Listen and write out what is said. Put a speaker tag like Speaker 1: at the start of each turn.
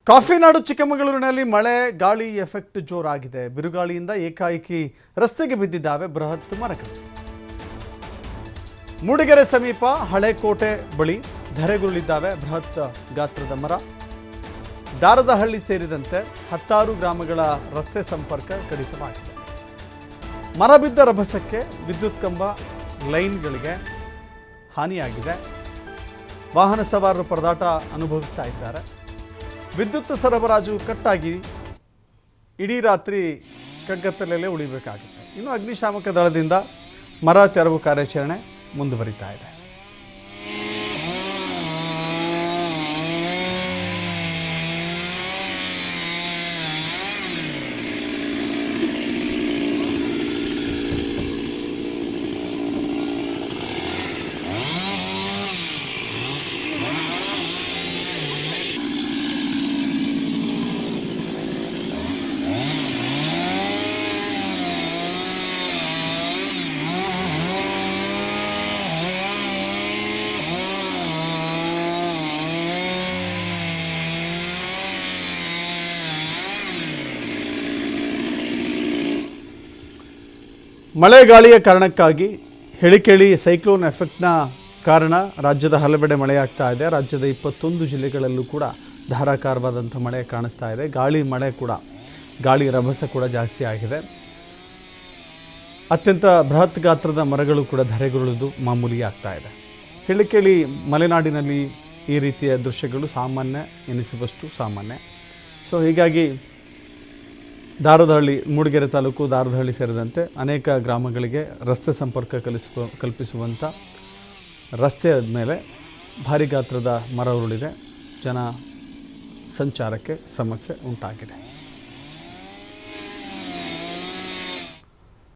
Speaker 1: ಕಾಫಿನಾಡು ಚಿಕ್ಕಮಗಳೂರಿನಲ್ಲಿ ಮಳೆ ಗಾಳಿ ಎಫೆಕ್ಟ್ ಜೋರಾಗಿದೆ. ಬಿರುಗಾಳಿಯಿಂದ ಏಕಾಏಕಿ ರಸ್ತೆಗೆ ಬಿದ್ದಿದ್ದಾವೆ ಬೃಹತ್ ಮರಗಳು. ಮೂಡಿಗೆರೆ ಸಮೀಪ ಹಳೆಕೋಟೆ ಬಳಿ ಧರೆಗುರುಳಿದ್ದಾವೆ ಬೃಹತ್ ಗಾತ್ರದ ಮರ. ದಾರದಹಳ್ಳಿ ಸೇರಿದಂತೆ 10 ಗ್ರಾಮಗಳ ರಸ್ತೆ ಸಂಪರ್ಕ ಕಡಿತವಾಗಿದೆ. ಮರ ಬಿದ್ದ ರಭಸಕ್ಕೆ ವಿದ್ಯುತ್ ಕಂಬ ಲೈನ್ಗಳಿಗೆ ಹಾನಿಯಾಗಿದೆ. ವಾಹನ ಸವಾರರು ಪರದಾಟ ಅನುಭವಿಸ್ತಾ ಇದ್ದಾರೆ. ವಿದ್ಯುತ್ ಸರಬರಾಜು ಕಟ್ಟಾಗಿ ಇಡೀ ರಾತ್ರಿ ಕಗ್ಗತ್ತಲಲ್ಲೇ ಉಳಿಬೇಕಾಗುತ್ತೆ. ಇನ್ನು ಅಗ್ನಿಶಾಮಕ ದಳದಿಂದ ಮರ ತೆರವು ಕಾರ್ಯಾಚರಣೆ ಮುಂದುವರಿತಾ ಇದೆ. ಮಳೆ ಗಾಳಿಯ ಕಾರಣಕ್ಕಾಗಿ ಹೇಳಿಕೇಳಿ ಸೈಕ್ಲೋನ್ ಎಫೆಕ್ಟ್ನ ಕಾರಣ ರಾಜ್ಯದ ಹಲವೆಡೆ ಮಳೆಯಾಗ್ತಾ ಇದೆ. ರಾಜ್ಯದ 21 ಜಿಲ್ಲೆಗಳಲ್ಲೂ ಕೂಡ ಧಾರಾಕಾರವಾದಂಥ ಮಳೆ ಕಾಣಿಸ್ತಾ ಇದೆ. ಗಾಳಿ ರಭಸ ಕೂಡ ಜಾಸ್ತಿ ಆಗಿದೆ. ಅತ್ಯಂತ ಬೃಹತ್ ಗಾತ್ರದ ಮರಗಳು ಕೂಡ ಧರೆಗುರುಳಿದು ಮಾಮೂಲಿ ಆಗ್ತಾ ಇದೆ. ಹೇಳಿಕೇಳಿ ಮಲೆನಾಡಿನಲ್ಲಿ ಈ ರೀತಿಯ ದೃಶ್ಯಗಳು ಸಾಮಾನ್ಯ ಎನಿಸುವಷ್ಟು ಸಾಮಾನ್ಯ. ಸೊ ಹೀಗಾಗಿ ದಾರದಹಳ್ಳಿ, ಮೂಡಿಗೆರೆ ತಾಲೂಕು ದಾರದಹಳ್ಳಿ ಸೇರಿದಂತೆ ಅನೇಕ ಗ್ರಾಮಗಳಿಗೆ ರಸ್ತೆ ಸಂಪರ್ಕ ಕಲ್ಪಿಸುವಂಥ ರಸ್ತೆಯ ಮೇಲೆ ಭಾರಿ ಗಾತ್ರದ ಮರ ಉರುಳಿದೆ. ಜನ ಸಂಚಾರಕ್ಕೆ ಸಮಸ್ಯೆ ಉಂಟಾಗಿದೆ.